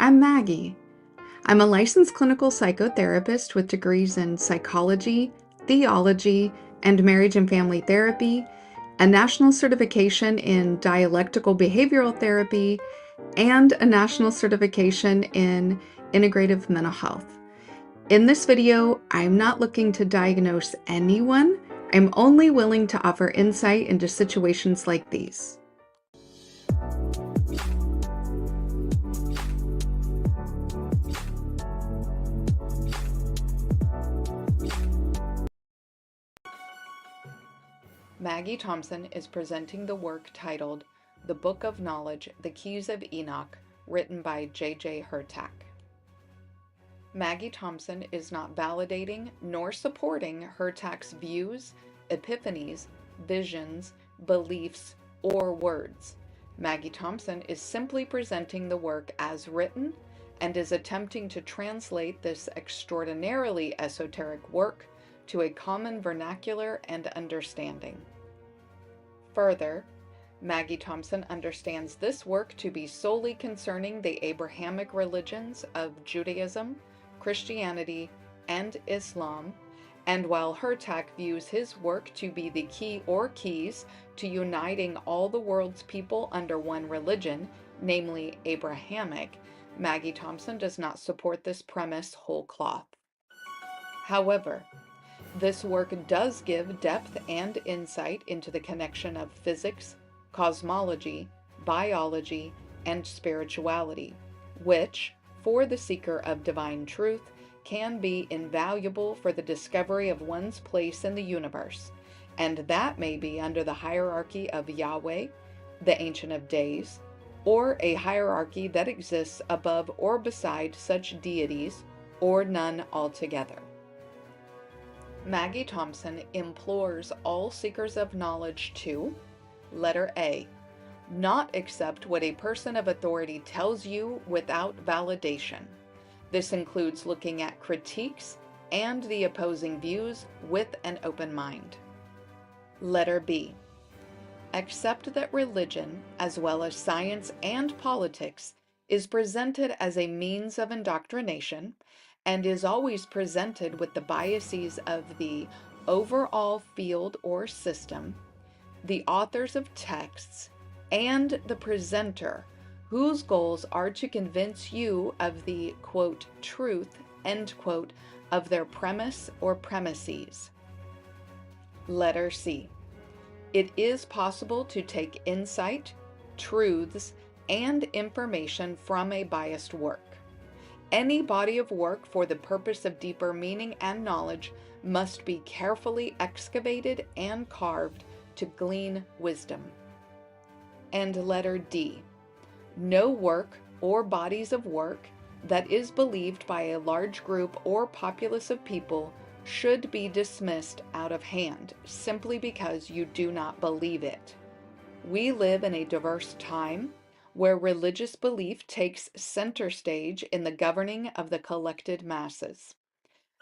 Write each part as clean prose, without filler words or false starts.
I'm Maggie. I'm a licensed clinical psychotherapist with degrees in psychology, theology, and marriage and family therapy, a national certification in dialectical behavioral therapy, and a national certification in integrative mental health. In this video, I'm not looking to diagnose anyone. I'm only willing to offer insight into situations like these. Maggie Thompson is presenting the work titled The Book of Knowledge, The Keys of Enoch, written by J.J. Hurtak. Maggie Thompson is not validating nor supporting Hurtak's views, epiphanies, visions, beliefs, or words. Maggie Thompson is simply presenting the work as written and is attempting to translate this extraordinarily esoteric work to a common vernacular and understanding. Further, Maggie Thompson understands this work to be solely concerning the Abrahamic religions of Judaism, Christianity, and Islam, and while Hurtak views his work to be the key or keys to uniting all the world's people under one religion, namely Abrahamic, Maggie Thompson does not support this premise whole cloth. However, this work does give depth and insight into the connection of physics, cosmology, biology, and spirituality, which, for the seeker of divine truth, can be invaluable for the discovery of one's place in the universe, and that may be under the hierarchy of Yahweh, the Ancient of Days, or a hierarchy that exists above or beside such deities, or none altogether. Maggie Thompson implores all seekers of knowledge to, letter A, not accept what a person of authority tells you without validation. This includes looking at critiques and the opposing views with an open mind. Letter B, accept that religion, as well as science and politics, is presented as a means of indoctrination and is always presented with the biases of the overall field or system, the authors of texts, and the presenter, whose goals are to convince you of the, quote, truth, end quote, of their premise or premises. Letter C. It is possible to take insight, truths, and information from a biased work. Any body of work for the purpose of deeper meaning and knowledge must be carefully excavated and carved to glean wisdom. And letter D. No work or bodies of work that is believed by a large group or populace of people should be dismissed out of hand simply because you do not believe it. We live in a diverse time where religious belief takes center stage in the governing of the collected masses.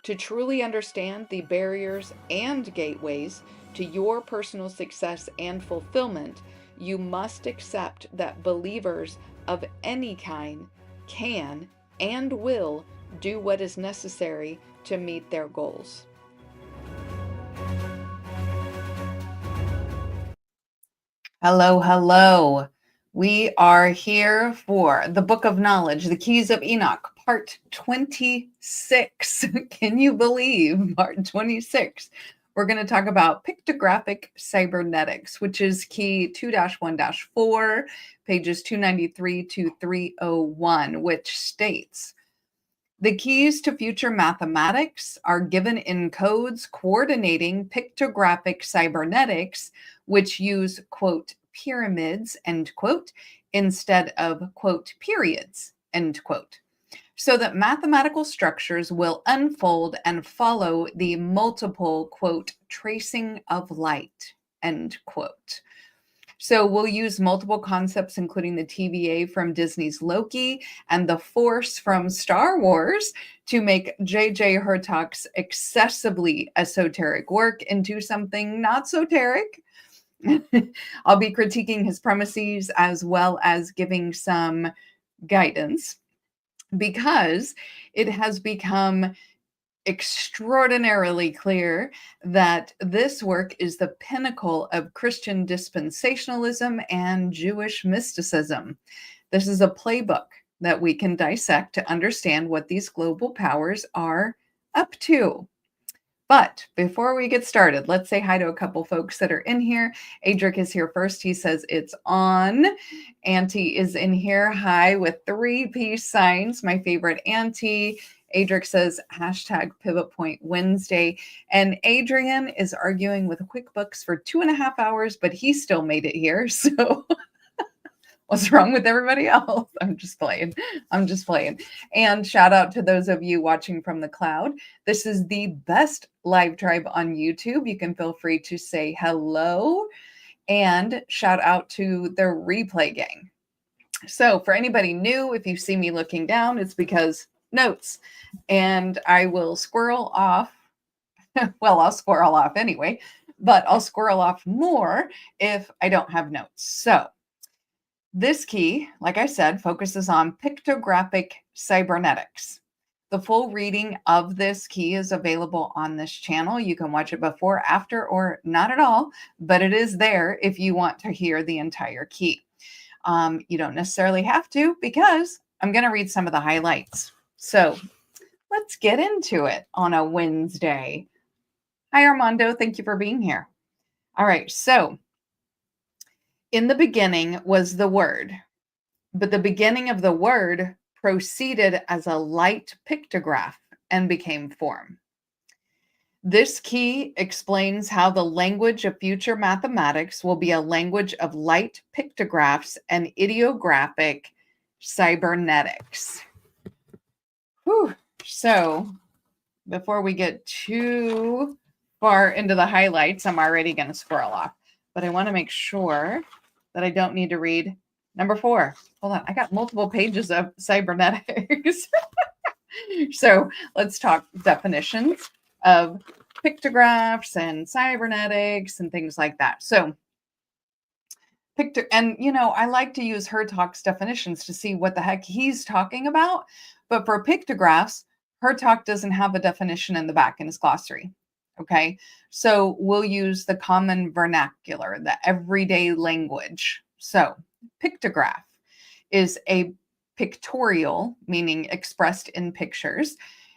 To truly understand the barriers and gateways to your personal success and fulfillment, you must accept that believers of any kind can and will do what is necessary to meet their goals. Hello, hello. We are here for the Book of Knowledge, The Keys of Enoch, Part 26. Can you believe? Part 26. We're going to talk about pictographic cybernetics, which is key 2-1-4, pages 293 to 301, which states, the keys to future mathematics are given in codes coordinating pictographic cybernetics, which use, quote, pyramids, end quote, instead of, quote, periods, end quote, so that mathematical structures will unfold and follow the multiple, quote, tracing of light, end quote. So we'll use multiple concepts, including the TVA from Disney's Loki and the Force from Star Wars, to make J.J. Hurtak's excessively esoteric work into something not soteric. I'll be critiquing his premises as well as giving some guidance. because it has become extraordinarily clear that this work is the pinnacle of Christian dispensationalism and Jewish mysticism. This is a playbook that we can dissect to understand what these global powers are up to. But before we get started, let's say hi to a couple folks that are in here. Adric is here first. He says it's on. Auntie is in here. Hi with 3 peace signs. My favorite auntie. Adric says hashtag pivot point Wednesday. And Adrian is arguing with QuickBooks for 2.5 hours, but he still made it here. So what's wrong with everybody else? I'm just playing. And shout out to those of you watching from the cloud. This is the best live tribe on YouTube. You can feel free to say hello and shout out to the replay gang. So for anybody new, if you see me looking down, it's because notes. And I will squirrel off. Well, I'll squirrel off anyway, but I'll squirrel off more if I don't have notes. So this key, like I said, focuses on pictographic cybernetics. The full reading of this key is available on this channel. You can watch it before, after, or not at all, but it is there if you want to hear the entire key. You don't necessarily have to, because I'm going to read some of the highlights. So let's get into it on a Wednesday. Hi, Armando. Thank you for being here. All right. So in the beginning was the Word, but the beginning of the Word proceeded as a light pictograph and became form. This key explains how the language of future mathematics will be a language of light pictographs and ideographic cybernetics. Whew. So before we get too far into the highlights, I'm already going to squirrel off, but I want to make sure that I don't need to read number 4. Hold on. I got multiple pages of cybernetics. So let's talk definitions of pictographs and cybernetics and things like that. So and I like to use Hertog's definitions to see what the heck he's talking about. But for pictographs, Hertog doesn't have a definition in the back in his glossary. Okay, so we'll use the common vernacular, the everyday language. So pictograph is a pictorial, meaning expressed in pictures,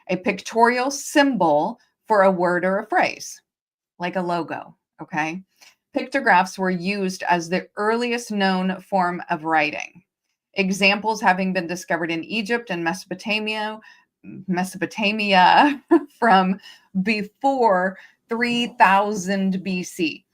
a pictorial symbol for a word or a phrase, like a logo. Okay, pictographs were used as the earliest known form of writing. Examples having been discovered in Egypt and Mesopotamia from before 3000 BC.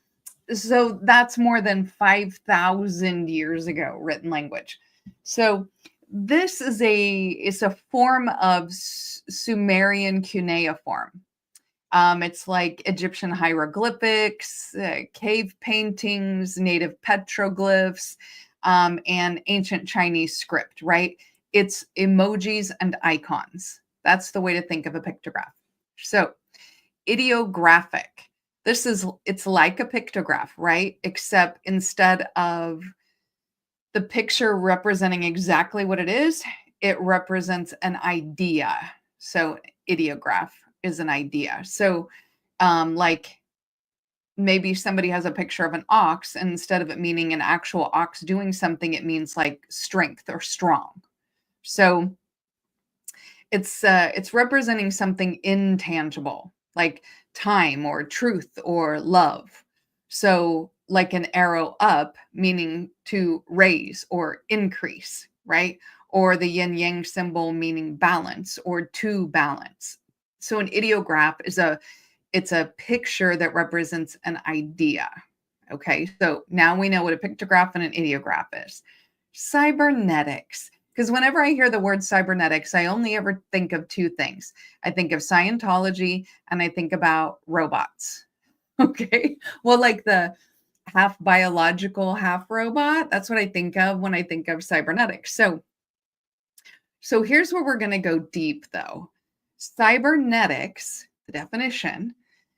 So that's more than 5,000 years ago, written language. So this is a form of Sumerian cuneiform. It's like Egyptian hieroglyphics, cave paintings, native petroglyphs, and ancient Chinese script, right? It's emojis and icons. That's the way to think of a pictograph. So ideographic. It's like a pictograph, right? Except instead of the picture representing exactly what it is, it represents an idea. So ideograph is an idea. So like maybe somebody has a picture of an ox, and instead of it meaning an actual ox doing something, it means like strength or strong. So it's representing something intangible, like time or truth or love. So like an arrow up, meaning to raise or increase, right? Or the yin yang symbol, meaning balance or to balance. So an ideograph it's a picture that represents an idea. Okay, so now we know what a pictograph and an ideograph is. Cybernetics. Because whenever I hear the word cybernetics, I only ever think of 2 things. I think of Scientology and I think about robots. Okay. Well, like the half biological, half robot. That's what I think of when I think of cybernetics. So here's where we're going to go deep, though. Cybernetics, the definition,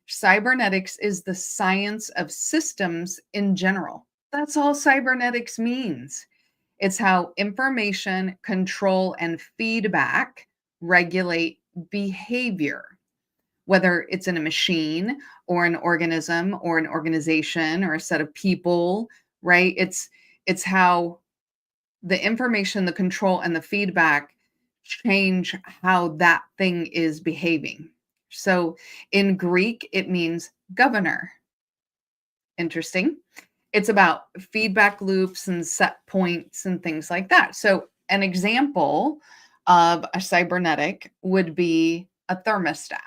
cybernetics is the science of systems in general. That's all cybernetics means. It's how information, control, and feedback regulate behavior, whether it's in a machine or an organism or an organization or a set of people, right? It's how the information, the control, and the feedback change how that thing is behaving. So in Greek, it means governor. Interesting. It's about feedback loops and set points and things like that. So an example of a cybernetic would be a thermostat.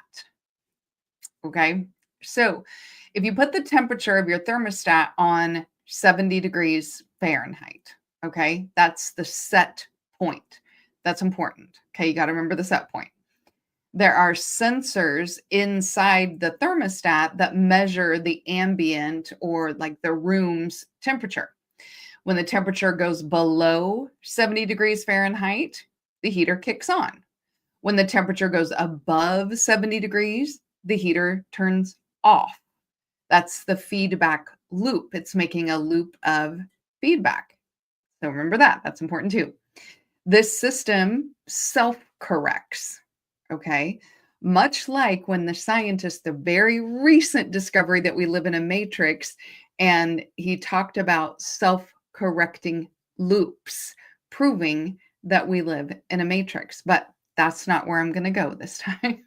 Okay. So if you put the temperature of your thermostat on 70 degrees Fahrenheit, okay, that's the set point. That's important. Okay. You got to remember the set point. There are sensors inside the thermostat that measure the ambient or like the room's temperature. When the temperature goes below 70 degrees Fahrenheit, the heater kicks on. When the temperature goes above 70 degrees, the heater turns off. That's the feedback loop. It's making a loop of feedback. So remember that. That's important too. This system self-corrects, okay? Much like when the scientist, the very recent discovery that we live in a matrix, and he talked about self-correcting loops, proving that we live in a matrix. But that's not where I'm going to go this time.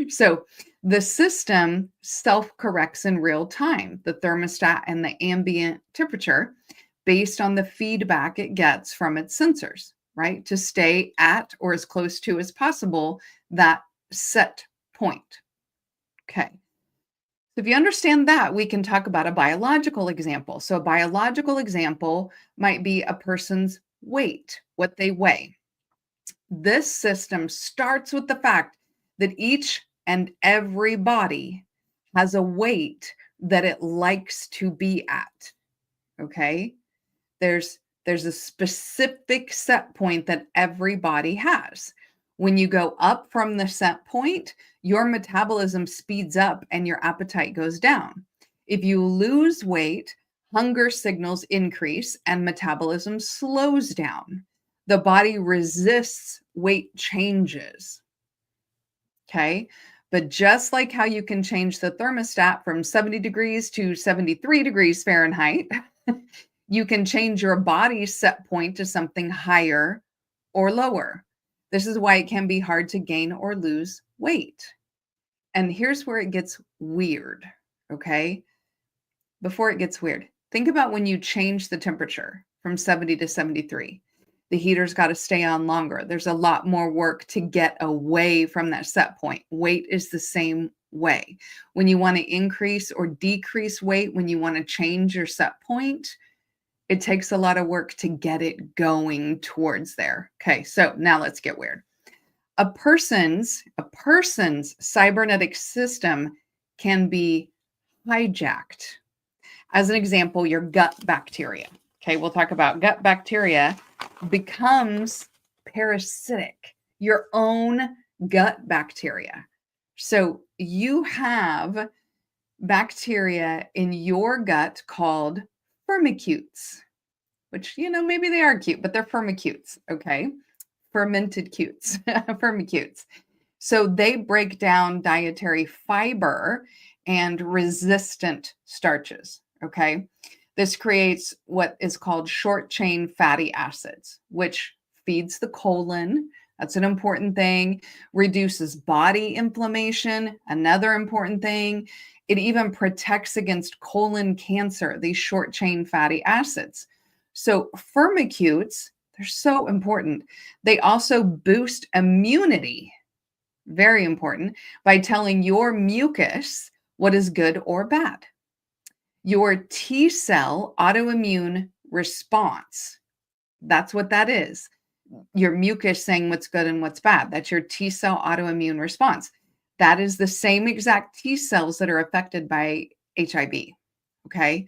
So the system self-corrects in real time, the thermostat and the ambient temperature, based on the feedback it gets from its sensors, right? To stay at or as close to as possible that set point. Okay. So if you understand that, we can talk about a biological example. So a biological example might be a person's weight, what they weigh. This system starts with the fact that each and every body has a weight that it likes to be at. Okay? There's a specific set point that every body has. When you go up from the set point, your metabolism speeds up and your appetite goes down. If you lose weight, hunger signals increase and metabolism slows down. The body resists weight changes. Okay. But just like how you can change the thermostat from 70 degrees to 73 degrees Fahrenheit, you can change your body's set point to something higher or lower. This is why it can be hard to gain or lose weight. And here's where it gets weird. Okay. Before it gets weird, think about when you change the temperature from 70 to 73. The heater's got to stay on longer. There's a lot more work to get away from that set point. Weight is the same way. When you want to increase or decrease weight, when you want to change your set point, it takes a lot of work to get it going towards there. Okay, so now let's get weird. A person's cybernetic system can be hijacked. As an example, your gut bacteria. Okay, we'll talk about gut bacteria becomes parasitic, your own gut bacteria. So you have bacteria in your gut called firmicutes, which, maybe they are cute, but they're firmicutes, okay? Fermented cutes, firmicutes. So they break down dietary fiber and resistant starches, okay? This creates what is called short-chain fatty acids, which feeds the colon. That's an important thing. Reduces body inflammation, another important thing. It even protects against colon cancer, these short-chain fatty acids. So firmicutes, they're so important. They also boost immunity, very important, by telling your mucus what is good or bad. Your T cell autoimmune response, that's what that is. Your mucus saying what's good and what's bad. That's your T cell autoimmune response. That is the same exact T cells that are affected by HIV. Okay.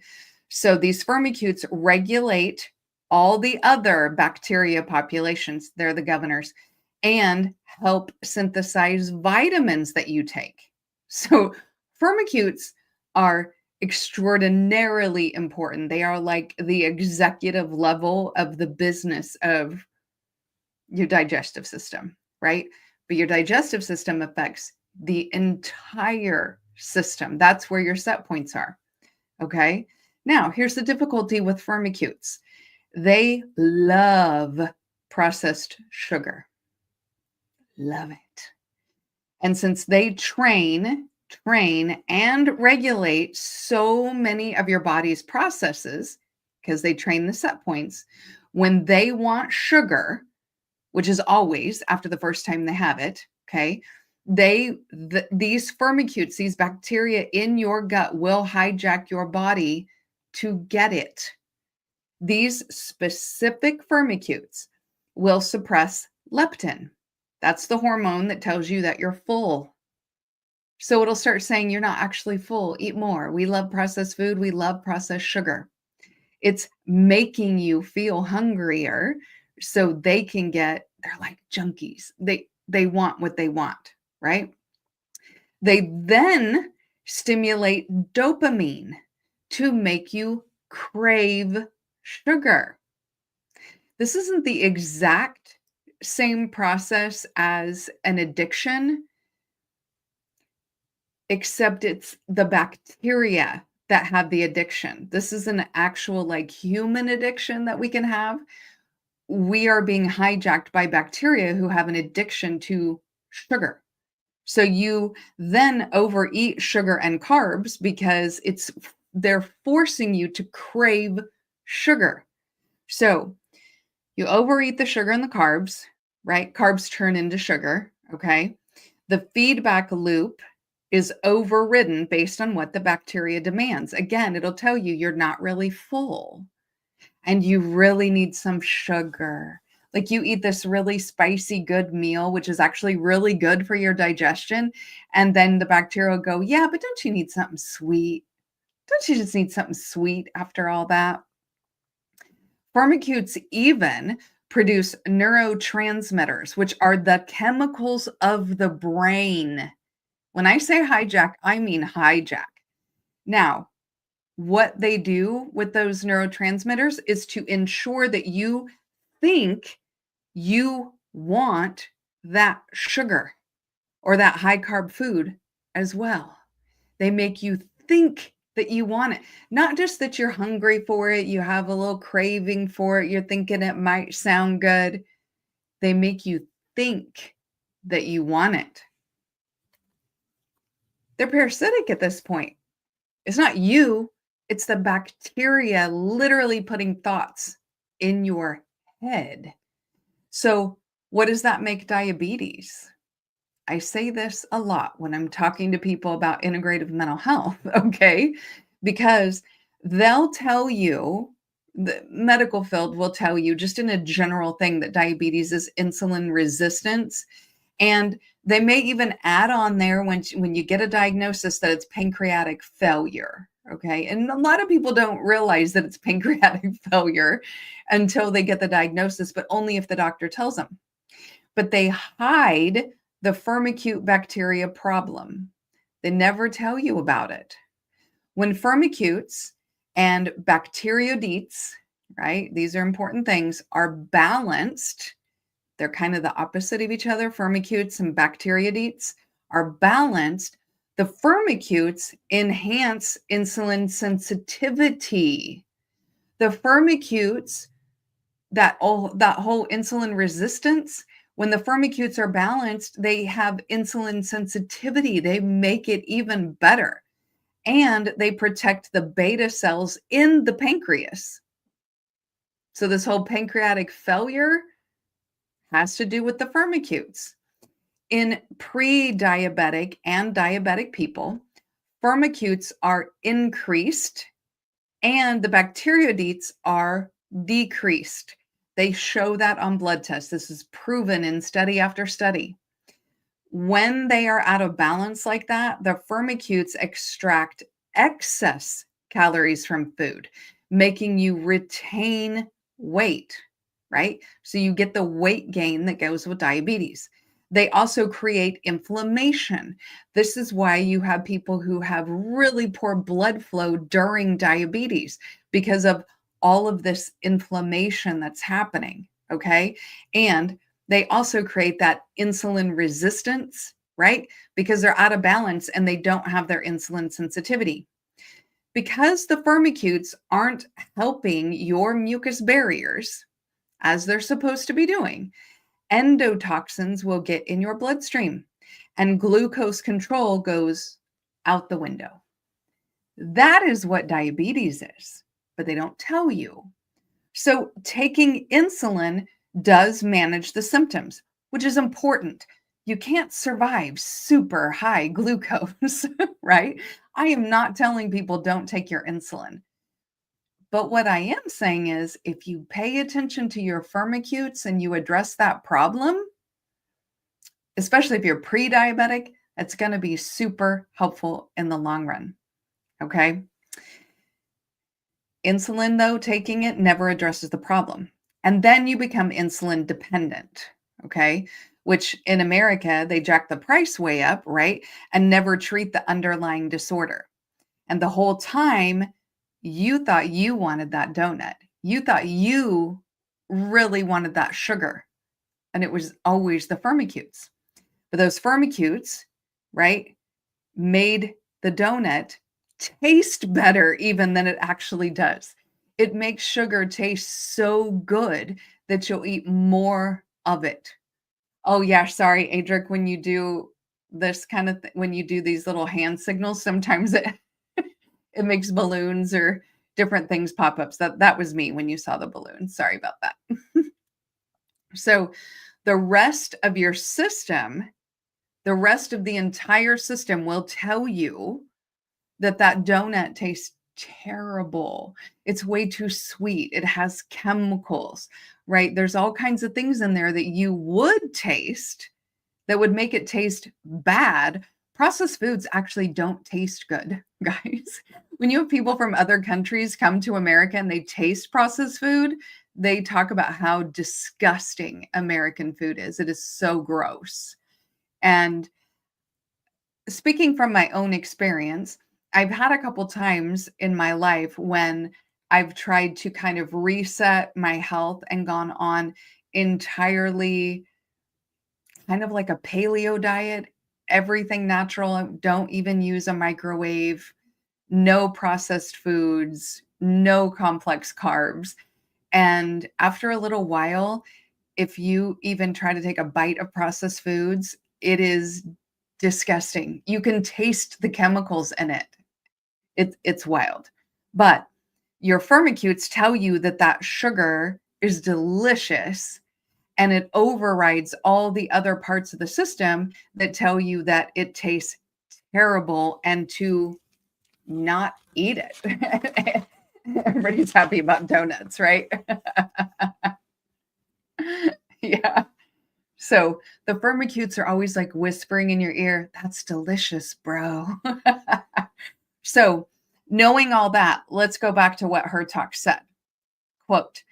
So these firmicutes regulate all the other bacteria populations. They're the governors, and help synthesize vitamins that you take. So firmicutes are extraordinarily important. They are like the executive level of the business of your digestive system, right? But your digestive system affects the entire system. That's where your set points are. Okay. Now, here's the difficulty with firmicutes. They love processed sugar. Love it. And since they train and regulate so many of your body's processes, because they train the set points, when they want sugar, which is always after the first time they have it, okay, these firmicutes, these bacteria in your gut will hijack your body to get it. These specific firmicutes will suppress leptin. That's the hormone that tells you that you're full. So it'll start saying you're not actually full, eat more. We love processed food. We love processed sugar. It's making you feel hungrier so they can they're like junkies. They want what they want, right? They then stimulate dopamine to make you crave sugar. This isn't the exact same process as an addiction, except it's the bacteria that have the addiction. This is an actual like human addiction that we can have. We are being hijacked by bacteria who have an addiction to sugar. So you then overeat sugar and carbs because they're forcing you to crave sugar. So you overeat the sugar and the carbs, right? Carbs turn into sugar, okay? The feedback loop is overridden based on what the bacteria demands. Again, it'll tell you you're not really full and you really need some sugar. Like you eat this really spicy, good meal, which is actually really good for your digestion. And then the bacteria will go, yeah, but don't you need something sweet? Don't you just need something sweet after all that? Firmicutes even produce neurotransmitters, which are the chemicals of the brain. When I say hijack, I mean hijack. Now, what they do with those neurotransmitters is to ensure that you think you want that sugar or that high carb food as well. They make you think that you want it, not just that you're hungry for it, you have a little craving for it, you're thinking it might sound good. They make you think that you want it. They're parasitic at this point. It's not you, it's the bacteria literally putting thoughts in your head. So, what does that make diabetes? I say this a lot when I'm talking to people about integrative mental health, okay? Because they'll tell you, the medical field will tell you just in a general thing that diabetes is insulin resistance. And they may even add on there when you get a diagnosis that it's pancreatic failure. Okay. And a lot of people don't realize that it's pancreatic failure until they get the diagnosis, but only if the doctor tells them. But they hide the firmicute bacteria problem. They never tell you about it. When firmicutes and bacteroidetes, right, these are important things, are balanced, they're kind of the opposite of each other. Firmicutes and bacteroidetes are balanced. The firmicutes enhance insulin sensitivity. The firmicutes, that whole insulin resistance, when the firmicutes are balanced, they have insulin sensitivity. They make it even better. And they protect the beta cells in the pancreas. So this whole pancreatic failure has to do with the firmicutes. In pre-diabetic and diabetic people, firmicutes are increased and the bacteroidetes are decreased. They show that on blood tests. This is proven in study after study. When they are out of balance like that, the firmicutes extract excess calories from food, making you retain weight, right? So you get the weight gain that goes with diabetes. They also create inflammation. This is why you have people who have really poor blood flow during diabetes because of all of this inflammation that's happening. Okay. And they also create that insulin resistance, right? Because they're out of balance and they don't have their insulin sensitivity. Because the firmicutes aren't helping your mucus barriers as they're supposed to be doing, endotoxins will get in your bloodstream and glucose control goes out the window. That is what diabetes is, but they don't tell you. So taking insulin does manage the symptoms, which is important. You can't survive super high glucose, right? I am not telling people don't take your insulin. But what I am saying is if you pay attention to your firmicutes and you address that problem, especially if you're pre-diabetic, it's going to be super helpful in the long run. Okay. Insulin, though, taking it never addresses the problem. And then you become insulin dependent. Okay. Which in America, they jack the price way up, right? And never treat the underlying disorder. And the whole time, you thought you wanted that donut. You thought you really wanted that sugar. And it was always the firmicutes. But those firmicutes, right, made the donut taste better even than it actually does. It makes sugar taste so good that you'll eat more of it. Oh yeah, sorry, Adric, when you do this kind of when you do these little hand signals, sometimes it it makes balloons or different things pop up. So that was me when you saw the balloon. Sorry about that. So the rest of your system, the rest of the entire system will tell you that that donut tastes terrible. It's way too sweet. It has chemicals, right? There's all kinds of things in there that you would taste that would make it taste bad. Processed foods actually don't taste good, guys. When you have people from other countries come to America and they taste processed food, they talk about how disgusting American food is. It is so gross. And speaking from my own experience, I've had a couple times in my life when I've tried to kind of reset my health and gone on entirely kind of like a paleo diet, everything natural, don't even use a microwave, no processed foods, no complex carbs. And after a little while, if you even try to take a bite of processed foods, it is disgusting. You can taste the chemicals in it. It's wild. But your firmicutes tell you that that sugar is delicious and it overrides all the other parts of the system that tell you that it tastes terrible and to not eat it. Everybody's happy about donuts, right? Yeah. So the firmicutes are always like whispering in your ear, that's delicious, bro. So knowing all that, let's go back to what Hurtak said. Quote,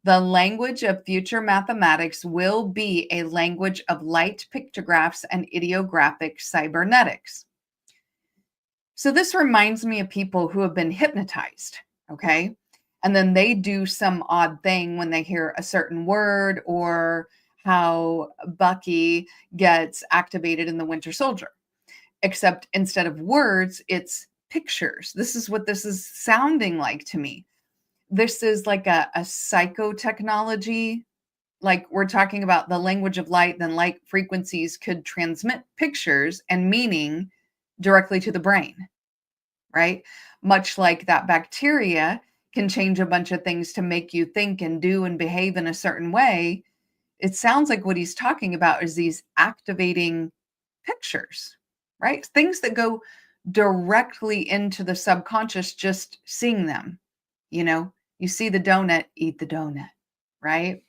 the language of future mathematics will be a language of light pictographs and ideographic cybernetics. So this reminds me of people who have been hypnotized, okay? And then they do some odd thing when they hear a certain word or how Bucky gets activated in the Winter Soldier. Except instead of words, it's pictures. This is what this is sounding like to me. This is like a psychotechnology. Like we're talking about the language of light, then light frequencies could transmit pictures and meaning directly to the brain, right? Much like that bacteria can change a bunch of things to make you think and do and behave in a certain way. It sounds like what he's talking about is these activating pictures, right? Things that go directly into the subconscious, just seeing them. You know, you see the donut, eat the donut, right?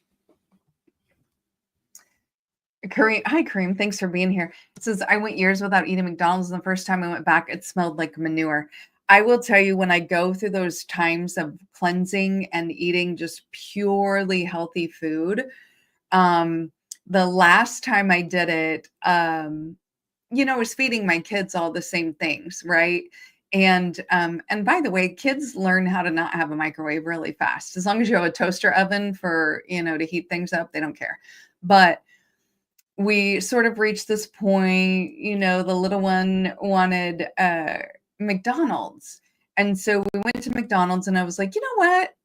Kareem, hi Kareem, thanks for being here. It says, I went years without eating McDonald's, and the first time I went back, it smelled like manure. I will tell you, when I go through those times of cleansing and eating just purely healthy food, The last time I did it, I was feeding my kids all the same things, right? And by the way, kids learn how to not have a microwave really fast. As long as you have a toaster oven for, to heat things up, they don't care. But we sort of reached this point, the little one wanted McDonald's. And so we went to McDonald's and I was like, you know what?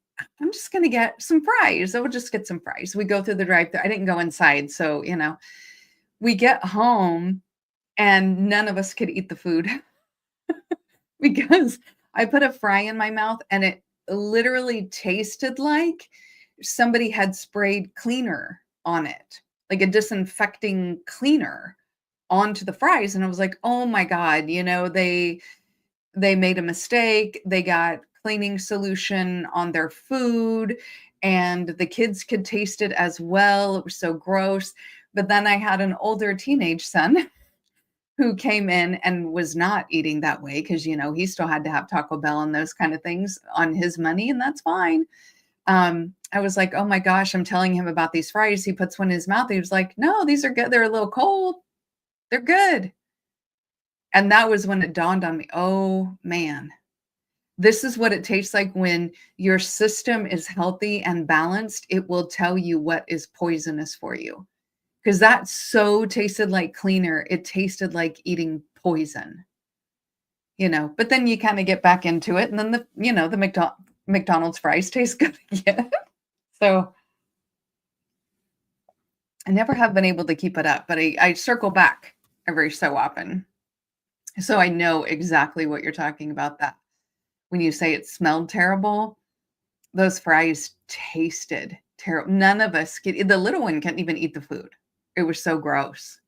I'm just going to get some fries. I will just get some fries. We go through the drive-thru. I didn't go inside. So, we get home and none of us could eat the food because I put a fry in my mouth and it literally tasted like somebody had sprayed cleaner on it, like a disinfecting cleaner onto the fries. And I was like, oh my God, they made a mistake. They got cleaning solution on their food and the kids could taste it as well. It was so gross. But then I had an older teenage son who came in and was not eating that way because, he still had to have Taco Bell and those kind of things on his money, and that's fine. I was like, oh my gosh, I'm telling him about these fries. He puts one in his mouth. He was like, no, these are good. They're a little cold. They're good. And that was when it dawned on me, oh man, this is what it tastes like when your system is healthy and balanced. It will tell you what is poisonous for you. Because that so tasted like cleaner. It tasted like eating poison, but then you kind of get back into it. And then the McDonald's fries taste good again. So I never have been able to keep it up, but I circle back every so often. So I know exactly what you're talking about, that when you say it smelled terrible, those fries tasted terrible. None of us the little one couldn't even eat the food. It was so gross.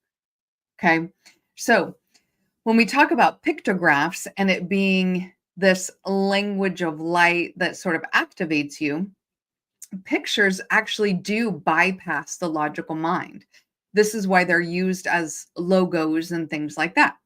Okay. So when we talk about pictographs and it being this language of light that sort of activates you, pictures actually do bypass the logical mind. This is why they're used as logos and things like that.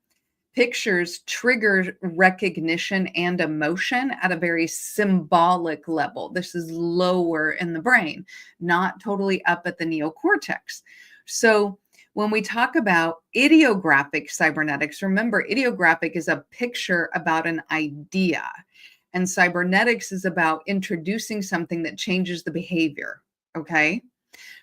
Pictures trigger recognition and emotion at a very symbolic level. This is lower in the brain, not totally up at the neocortex. So when we talk about ideographic cybernetics, remember, ideographic is a picture about an idea, and cybernetics is about introducing something that changes the behavior. Okay.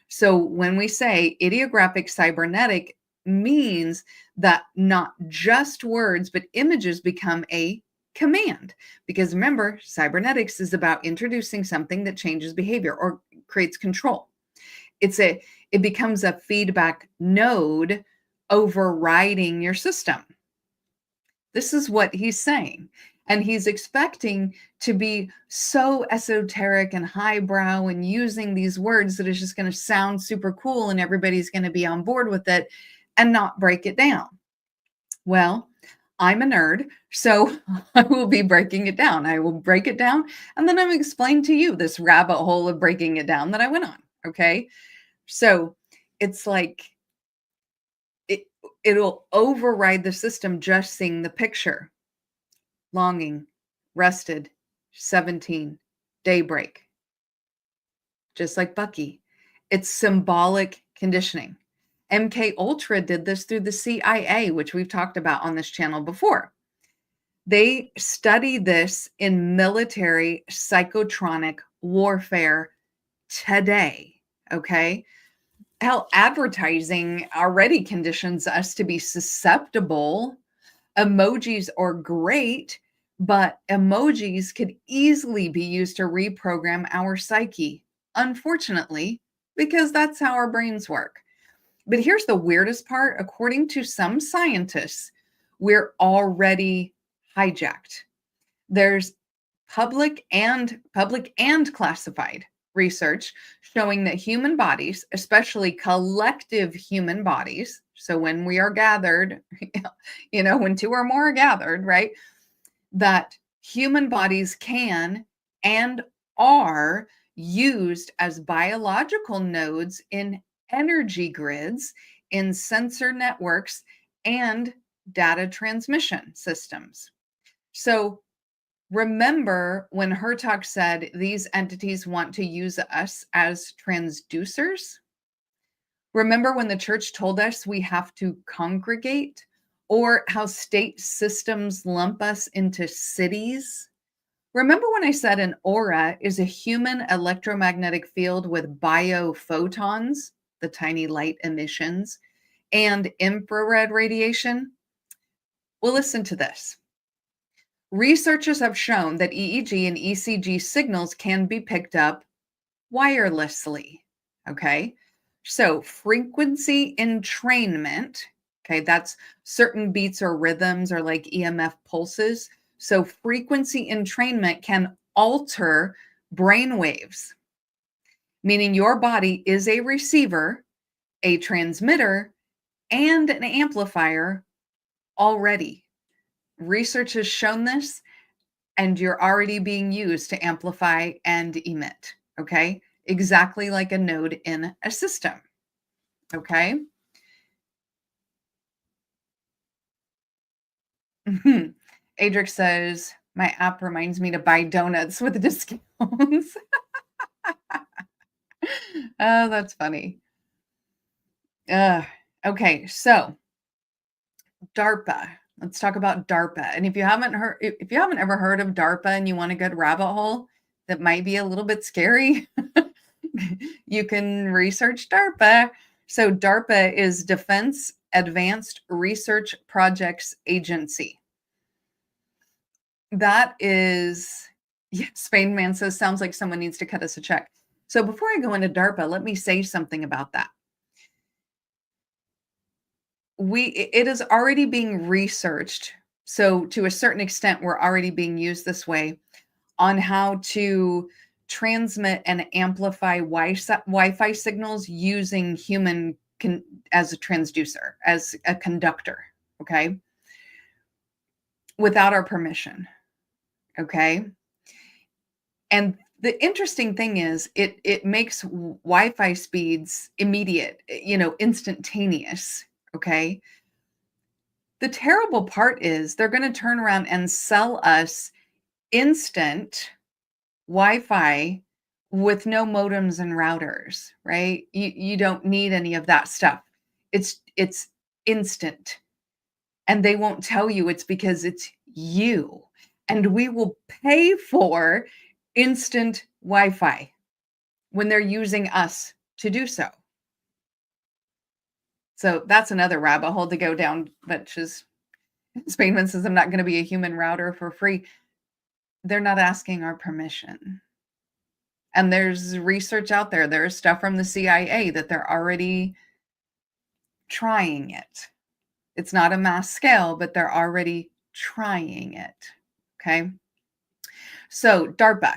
So when we say ideographic cybernetic, means that not just words, but images become a command. Because remember, cybernetics is about introducing something that changes behavior or creates control. It becomes a feedback node overriding your system. This is what he's saying. And he's expecting to be so esoteric and highbrow and using these words that is just going to sound super cool and everybody's going to be on board with it and not break it down. Well, I'm a nerd, so I will be breaking it down. I will break it down and then I'm explain to you this rabbit hole of breaking it down that I went on. Okay. So it's like it'll override the system just seeing the picture. Longing, rested, 17, daybreak. Just like Bucky. It's symbolic conditioning. MK Ultra did this through the CIA, which we've talked about on this channel before. They study this in military psychotronic warfare today. Okay. Hell, advertising already conditions us to be susceptible. Emojis are great, but emojis could easily be used to reprogram our psyche, unfortunately, because that's how our brains work. But here's the weirdest part. According to some scientists, we're already hijacked. There's public and classified research showing that human bodies, especially collective human bodies, so when we are gathered, when two or more are gathered, right, that human bodies can and are used as biological nodes in energy grids, in sensor networks, and data transmission systems. So remember when Hertog said these entities want to use us as transducers? Remember when the church told us we have to congregate, or how state systems lump us into cities? Remember when I said an aura is a human electromagnetic field with biophotons, the tiny light emissions, and infrared radiation? Well, listen to this. Researchers have shown that EEG and ECG signals can be picked up wirelessly. Okay. So frequency entrainment, okay, that's certain beats or rhythms or like EMF pulses. So frequency entrainment can alter brain waves, meaning your body is a receiver, a transmitter, and an amplifier already. Research has shown this, and you're already being used to amplify and emit. Okay. Exactly like a node in a system. Okay. Adric says, my app reminds me to buy donuts with discounts. Oh, that's funny. Okay, so DARPA. Let's talk about DARPA. And if you haven't ever heard of DARPA and you want a good rabbit hole that might be a little bit scary, you can research DARPA. So DARPA is Defense Advanced Research Projects Agency. That is, yeah, Spain Man says, sounds like someone needs to cut us a check. So before I go into DARPA, let me say something about that. It is already being researched. So to a certain extent, we're already being used this way on how to transmit and amplify Wi-Fi signals using human as a transducer, as a conductor, okay? Without our permission, okay? And the interesting thing is it makes Wi-Fi speeds immediate, instantaneous, okay? The terrible part is they're going to turn around and sell us instant Wi-Fi with no modems and routers, right? You don't need any of that stuff. It's instant. And they won't tell you it's because it's you. And we will pay for instant Wi-Fi when they're using us to do so. So that's another rabbit hole to go down, which is Spainman says, I'm not going to be a human router for free. They're not asking our permission. And there's research out there. There's stuff from the CIA that they're already trying it. It's not a mass scale, but they're already trying it. Okay. So DARPA,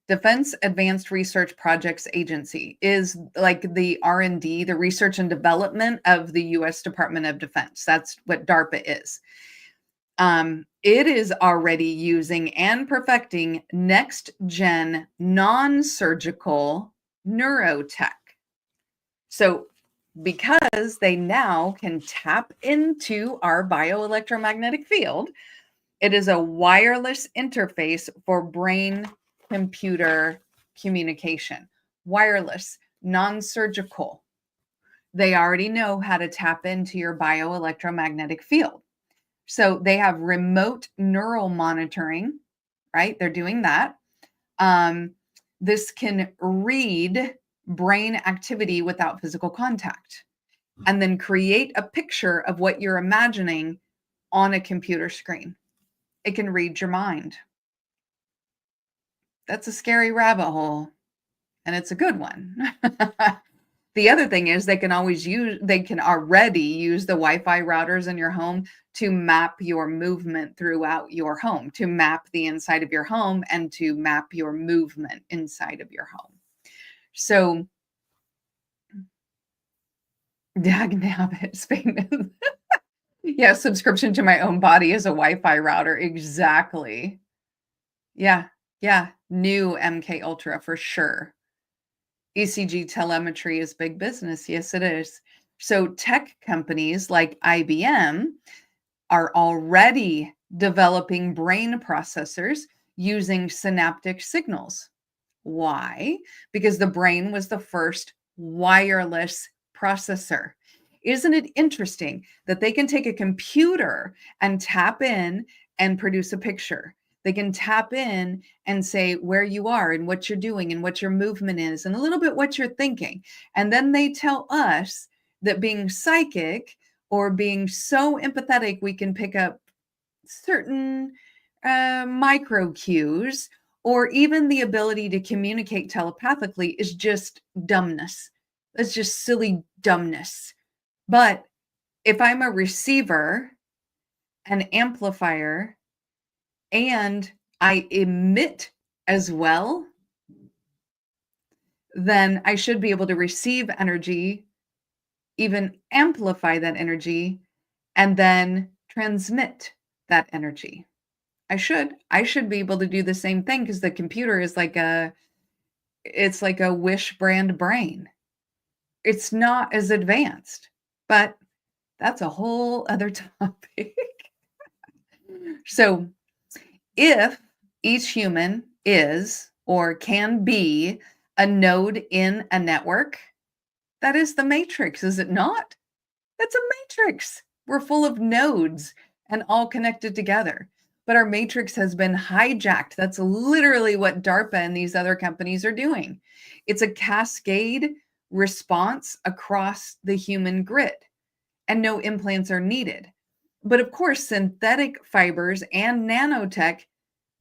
Defense Advanced Research Projects Agency, is like the R&D, the research and development of the U.S. Department of Defense. That's what DARPA is. It is already using and perfecting next-gen non-surgical neurotech. So because they now can tap into our bioelectromagnetic field, it is a wireless interface for brain-computer communication. Wireless, non-surgical. They already know how to tap into your bioelectromagnetic field. So they have remote neural monitoring, right? They're doing that. This can read brain activity without physical contact and then create a picture of what you're imagining on a computer screen. It can read your mind. That's a scary rabbit hole, and it's a good one. The other thing is they can already use the Wi-Fi routers in your home to map your movement throughout your home, to map the inside of your home and to map your movement inside of your home. So, dagnabbit, Spain. Yeah, subscription to my own body is a Wi-Fi router. Exactly. Yeah. New MK Ultra for sure. ECG telemetry is big business. Yes, it is. So tech companies like IBM are already developing brain processors using synaptic signals. Why? Because the brain was the first wireless processor. Isn't it interesting that they can take a computer and tap in and produce a picture? They can tap in and say where you are and what you're doing and what your movement is and a little bit what you're thinking. And then they tell us that being psychic or being so empathetic, we can pick up certain micro cues, or even the ability to communicate telepathically is just dumbness. That's just silly dumbness. But if I'm a receiver, an amplifier, and I emit as well, then I should be able to receive energy, even amplify that energy, and then transmit that energy. I should be able to do the same thing because the computer is it's like a Wish brand brain. It's not as advanced, but that's a whole other topic. So if each human is or can be a node in a network, that is the matrix, is it not? That's a matrix. We're full of nodes and all connected together. But our matrix has been hijacked. That's literally what DARPA and these other companies are doing. It's a cascade response across the human grid, and no implants are needed. But of course, synthetic fibers and nanotech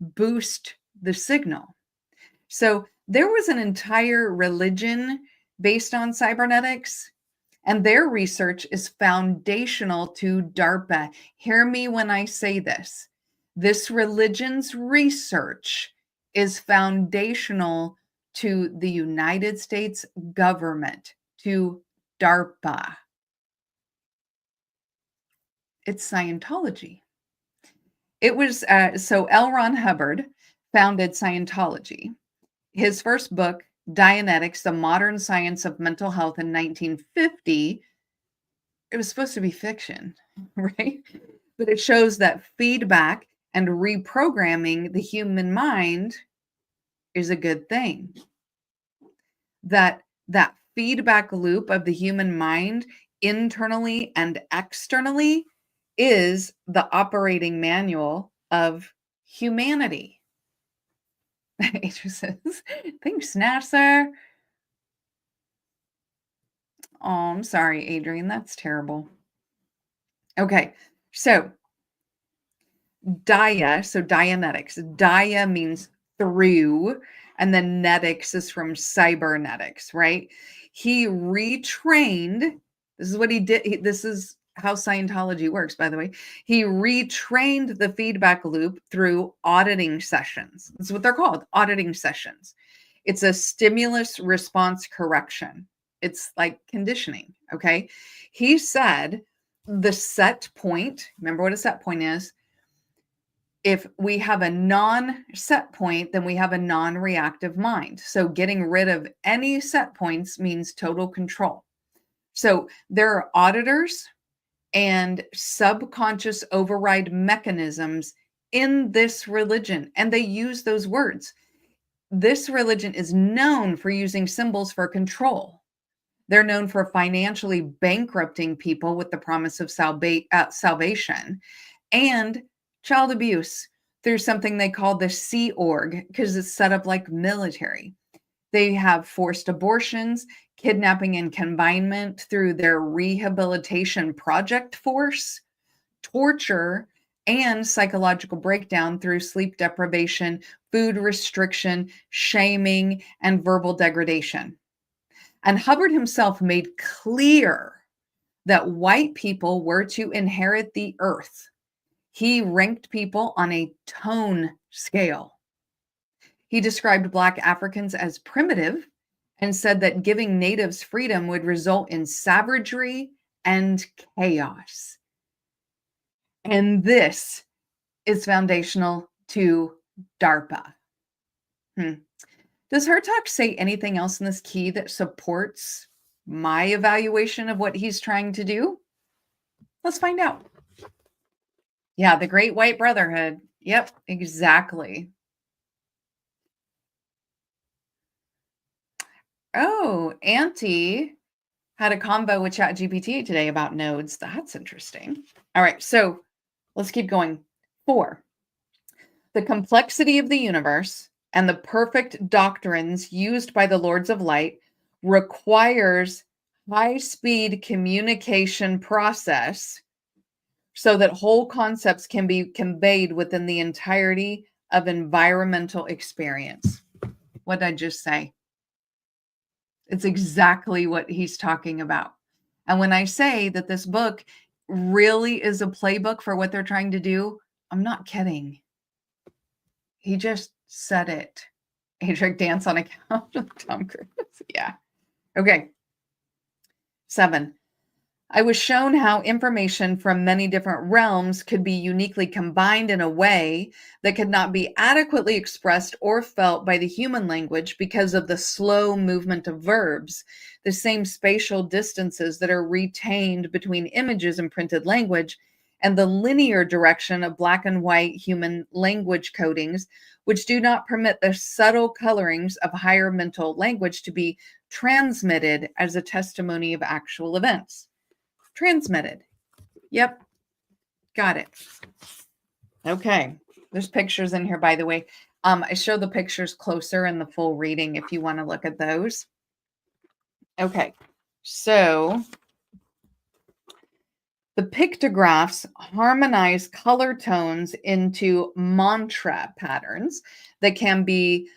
boost the signal. So there was an entire religion based on cybernetics, and their research is foundational to DARPA. Hear me when I say this. This religion's research is foundational to the United States government, to DARPA. It's Scientology. It was, so L. Ron Hubbard founded Scientology. His first book, Dianetics, The Modern Science of Mental Health in 1950, it was supposed to be fiction, right? But it shows that feedback and reprogramming the human mind is a good thing. That feedback loop of the human mind internally and externally is the operating manual of humanity. Adrian says, thanks, NASA. Oh, I'm sorry, Adrian. That's terrible. Okay, so Dianetics. Dia means through, and then netics is from cybernetics, right? He retrained, this is what he did. This is how Scientology works, by the way. He retrained the feedback loop through auditing sessions. That's what they're called, auditing sessions. It's a stimulus response correction. It's like conditioning, okay? He said the set point, remember what a set point is? If we have a non-set point, then we have a non-reactive mind. So getting rid of any set points means total control. So there are auditors and subconscious override mechanisms in this religion, and they use those words. This religion is known for using symbols for control. They're known for financially bankrupting people with the promise of salvation, and child abuse through something they call the Sea Org, because it's set up like military. They have forced abortions, kidnapping and confinement through their rehabilitation project force, torture, and psychological breakdown through sleep deprivation, food restriction, shaming, and verbal degradation. And Hubbard himself made clear that white people were to inherit the earth. He ranked people on a tone scale. He described Black Africans as primitive and said that giving natives freedom would result in savagery and chaos. And this is foundational to DARPA. Does her talk say anything else in this key that supports my evaluation of what he's trying to do? Let's find out. Yeah, the Great White Brotherhood. Yep, exactly. Oh, Auntie Had a convo with ChatGPT today about nodes. That's interesting. All right, so let's keep going. 4. The complexity of the universe and the perfect doctrines used by the Lords of Light requires high-speed communication process so that whole concepts can be conveyed within the entirety of environmental experience. What did I just say? It's exactly what he's talking about. And when I say that this book really is a playbook for what they're trying to do, I'm not kidding. He just said it. Adric dance on account of Tom Cruise. Yeah. Okay. 7. I was shown how information from many different realms could be uniquely combined in a way that could not be adequately expressed or felt by the human language because of the slow movement of verbs, the same spatial distances that are retained between images in printed language, and the linear direction of black and white human language codings, which do not permit the subtle colorings of higher mental language to be transmitted as a testimony of actual events. Transmitted. Yep. Got it. Okay. There's pictures in here, by the way. I show the pictures closer in the full reading if you want to look at those. Okay. So the pictographs harmonize color tones into mantra patterns that can be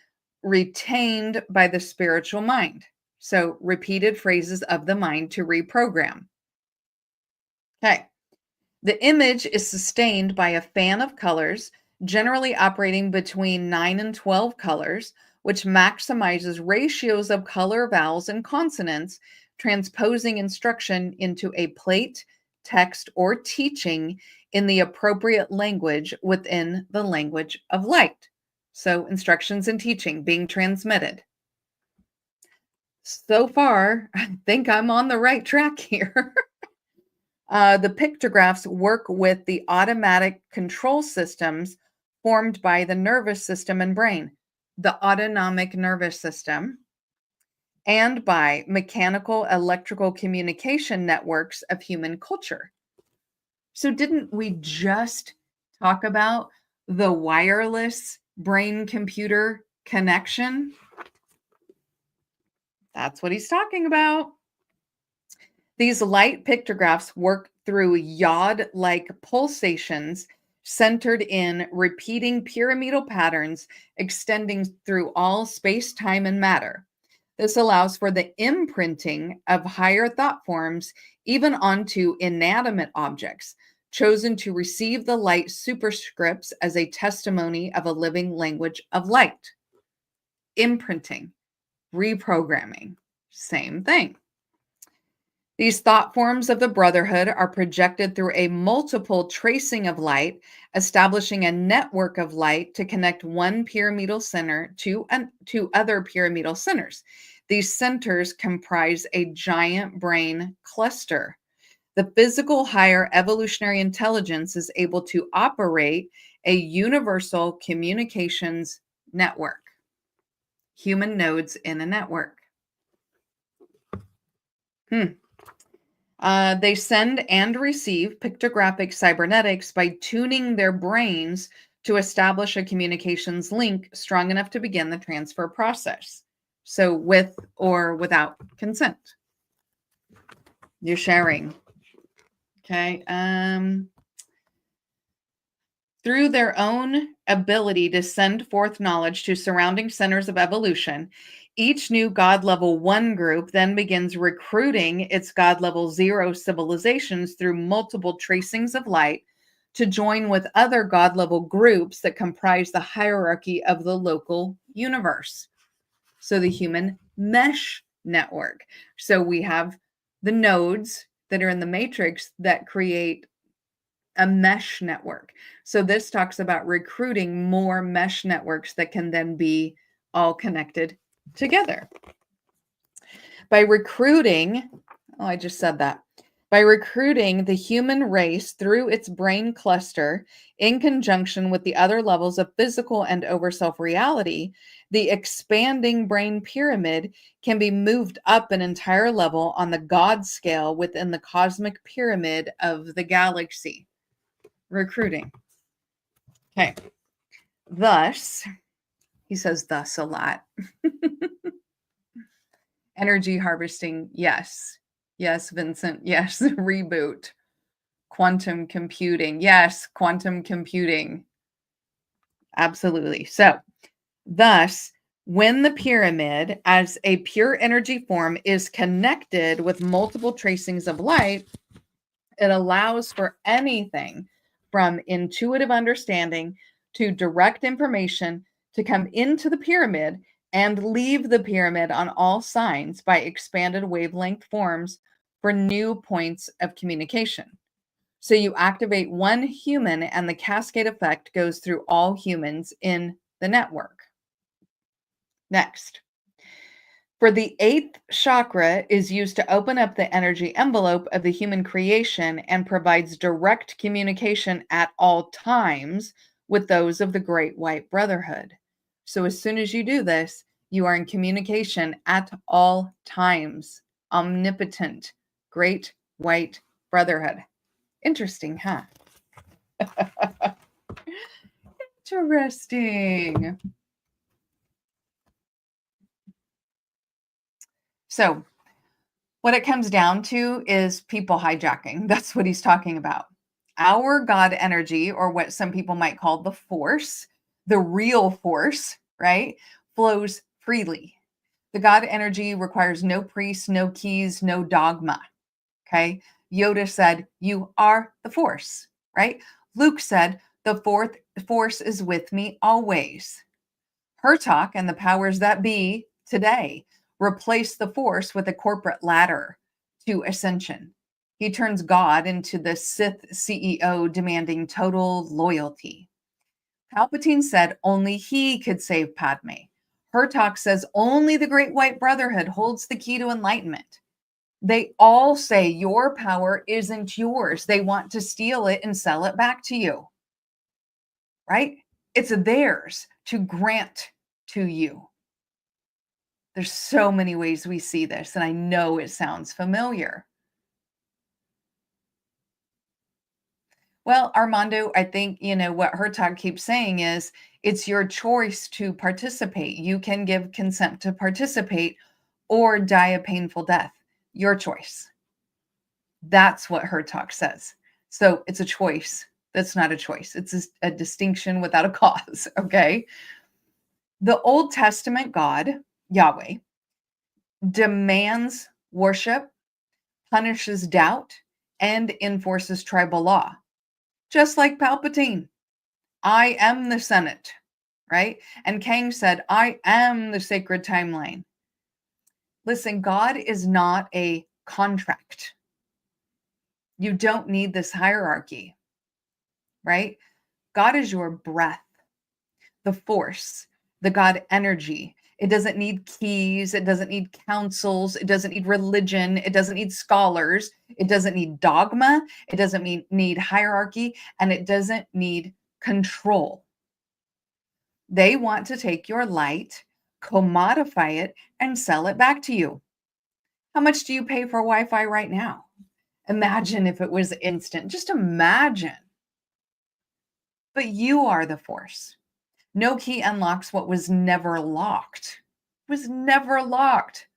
retained by the spiritual mind. So repeated phrases of the mind to reprogram. Okay. The image is sustained by a fan of colors, generally operating between 9 and 12 colors, which maximizes ratios of color vowels and consonants, transposing instruction into a plate, text, or teaching in the appropriate language within the language of light. So instructions and teaching being transmitted. So far, I think I'm on the right track here. The pictographs work with the automatic control systems formed by the nervous system and brain, the autonomic nervous system, and by mechanical electrical communication networks of human culture. So didn't we just talk about the wireless brain-computer connection? That's what he's talking about. These light pictographs work through yod-like pulsations centered in repeating pyramidal patterns extending through all space, time, and matter. This allows for the imprinting of higher thought forms even onto inanimate objects, chosen to receive the light superscripts as a testimony of a living language of light. Imprinting, reprogramming, same thing. These thought forms of the brotherhood are projected through a multiple tracing of light, establishing a network of light to connect one pyramidal center to other pyramidal centers. These centers comprise a giant brain cluster. The physical higher evolutionary intelligence is able to operate a universal communications network. Human nodes in a network. They send and receive pictographic cybernetics by tuning their brains to establish a communications link strong enough to begin the transfer process. So with or without consent. You're sharing. Okay. Through their own ability to send forth knowledge to surrounding centers of evolution, each new God Level 1 group then begins recruiting its God Level 0 civilizations through multiple tracings of light to join with other God Level groups that comprise the hierarchy of the local universe. So the human mesh network. So we have the nodes that are in the matrix that create a mesh network. So this talks about recruiting more mesh networks that can then be all connected together. By recruiting, I just said that. By recruiting the human race through its brain cluster in conjunction with the other levels of physical and overself reality, the expanding brain pyramid can be moved up an entire level on the God scale within the cosmic pyramid of the galaxy. Recruiting. Okay. Thus, he says thus a lot. Energy harvesting, yes. Yes, Vincent. Yes, reboot. Quantum computing. Yes, quantum computing. Absolutely. So, thus, when the pyramid as a pure energy form is connected with multiple tracings of light, it allows for anything from intuitive understanding to direct information to come into the pyramid and leave the pyramid on all signs by expanded wavelength forms for new points of communication. So you activate one human and the cascade effect goes through all humans in the network. Next. For the eighth chakra is used to open up the energy envelope of the human creation and provides direct communication at all times with those of the Great White Brotherhood. So as soon as you do this, you are in communication at all times. Omnipotent, Great White Brotherhood. Interesting, huh? Interesting. So what it comes down to is people hijacking. That's what he's talking about. Our God energy, or what some people might call the force, the real force, right, flows freely. The God energy requires no priests, no keys, no dogma. Okay. Yoda said, "You are the force," right? Luke said, "The fourth force is with me always." Hurtak and the powers that be today replace the force with a corporate ladder to ascension. He turns God into the Sith CEO demanding total loyalty. Palpatine said only he could save Padme. Hurtak says only the Great White Brotherhood holds the key to enlightenment. They all say your power isn't yours. They want to steal it and sell it back to you, right? It's theirs to grant to you. There's so many ways we see this, and I know it sounds familiar. Well, Armando, I think, what Hertog keeps saying is it's your choice to participate. You can give consent to participate or die a painful death. Your choice. That's what Hertog says. So it's a choice. That's not a choice. It's a distinction without a cause, okay? The Old Testament God, Yahweh, demands worship, punishes doubt, and enforces tribal law. Just like Palpatine. I am the Senate, right? And Kang said, I am the sacred timeline. Listen, God is not a contract. You don't need this hierarchy, right? God is your breath, the force, the God energy. It doesn't need keys. It doesn't need councils. It doesn't need religion. It doesn't need scholars. It doesn't need dogma. It doesn't need hierarchy. And it doesn't need control. They want to take your light, commodify it, and sell it back to you. How much do you pay for Wi-Fi right now? Imagine if it was instant. Just imagine. But you are the force. No key unlocks what was never locked. It was never locked.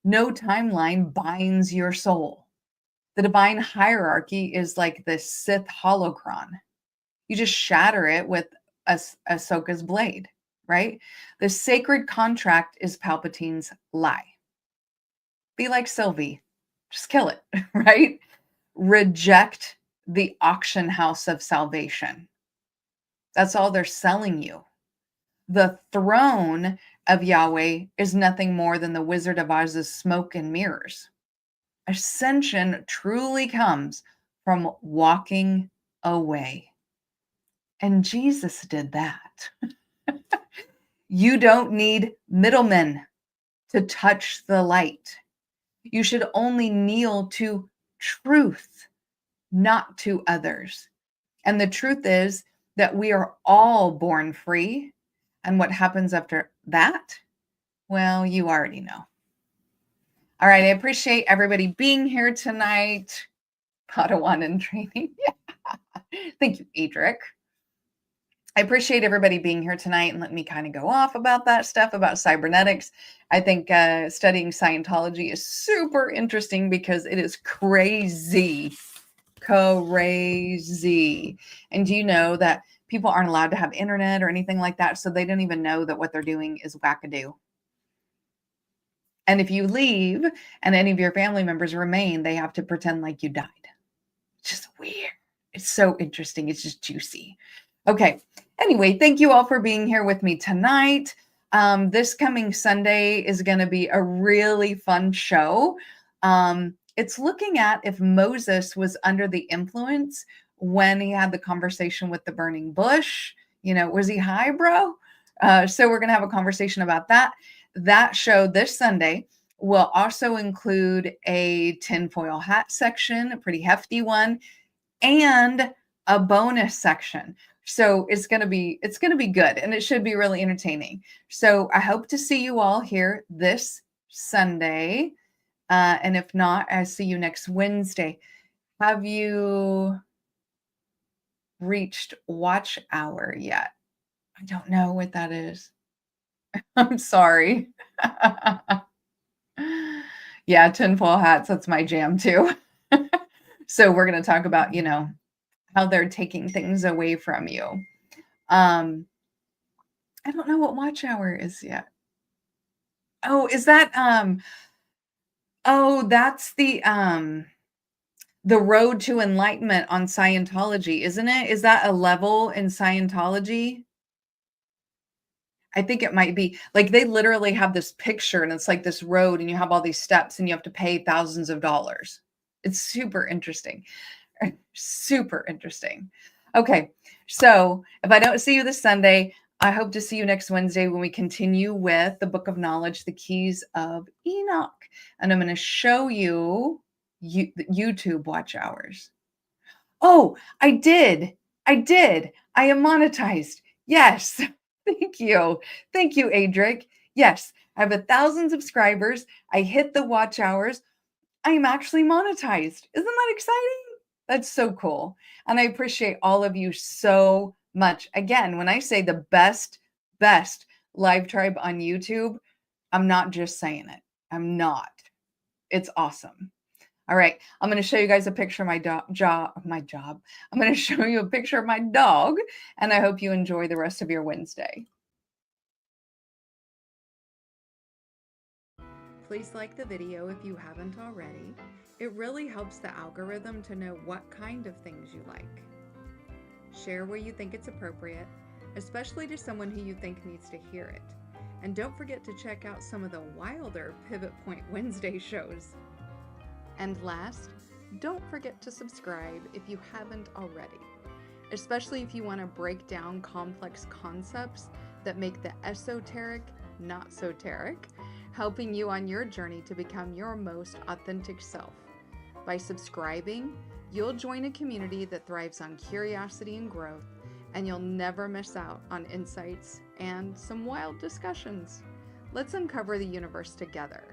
No timeline binds your soul. The divine hierarchy is like the Sith holocron. You just shatter it with Ahsoka's blade, right? The sacred contract is Palpatine's lie. Be like Sylvie. Just kill it, right? Reject the auction house of salvation. That's all they're selling you. The throne of Yahweh is nothing more than the Wizard of Oz's smoke and mirrors. Ascension truly comes from walking away. And Jesus did that. You don't need middlemen to touch the light. You should only kneel to truth, not to others. And the truth is that we are all born free. And what happens after that? Well, you already know. All right. I appreciate everybody being here tonight. Padawan in training. Yeah. Thank you, Adric. I appreciate everybody being here tonight and letting me kind of go off about that stuff about cybernetics. I think studying Scientology is super interesting because it is crazy. Crazy. And do you know that people aren't allowed to have internet or anything like that? So they don't even know that what they're doing is wackadoo. And if you leave and any of your family members remain, they have to pretend like you died. It's just weird. It's so interesting. It's just juicy. Okay. Anyway, thank you all for being here with me tonight. This coming Sunday is going to be a really fun show. It's looking at if Moses was under the influence when he had the conversation with the burning bush. You know, was he high, bro? So we're going to have a conversation about that. That show this Sunday will also include a tinfoil hat section, a pretty hefty one, and a bonus section. So it's going to be good, and it should be really entertaining. So I hope to see you all here this Sunday. And if not, I'll see you next Wednesday. Have you reached watch hour yet? I don't know what that is. I'm sorry. Yeah, tinfoil hats, that's my jam too. So we're going to talk about, you know, how they're taking things away from you. I don't know what watch hour is yet. Oh, is that that's the road to enlightenment on Scientology, isn't it? Is that a level in Scientology? I think it might be. Like, they literally have this picture and it's like this road and you have all these steps and you have to pay thousands of dollars. It's super interesting. Super interesting. Okay. So if I don't see you this Sunday, I hope to see you next Wednesday when we continue with the Book of Knowledge, the Keys of Enoch. And I'm going to show you YouTube watch hours. Oh, I did. I am monetized. Yes. Thank you. Thank you, Adric. Yes, I have 1,000 subscribers. I hit the watch hours. I am actually monetized. Isn't that exciting? That's so cool. And I appreciate all of you so much. Again, when I say the best live tribe on YouTube, I'm not just saying it. I'm not. It's awesome. All right. I'm going to show you guys a picture of my job. I'm going to show you a picture of my dog, and I hope you enjoy the rest of your Wednesday. Please like the video if you haven't already. It really helps the algorithm to know what kind of things you like. Share where you think it's appropriate, especially to someone who you think needs to hear it. And don't forget to check out some of the wilder Pivot Point Wednesday shows. And last, don't forget to subscribe if you haven't already, especially if you want to break down complex concepts that make the esoteric not so teric, helping you on your journey to become your most authentic self. By subscribing, you'll join a community that thrives on curiosity and growth, and you'll never miss out on insights and some wild discussions. Let's uncover the universe together.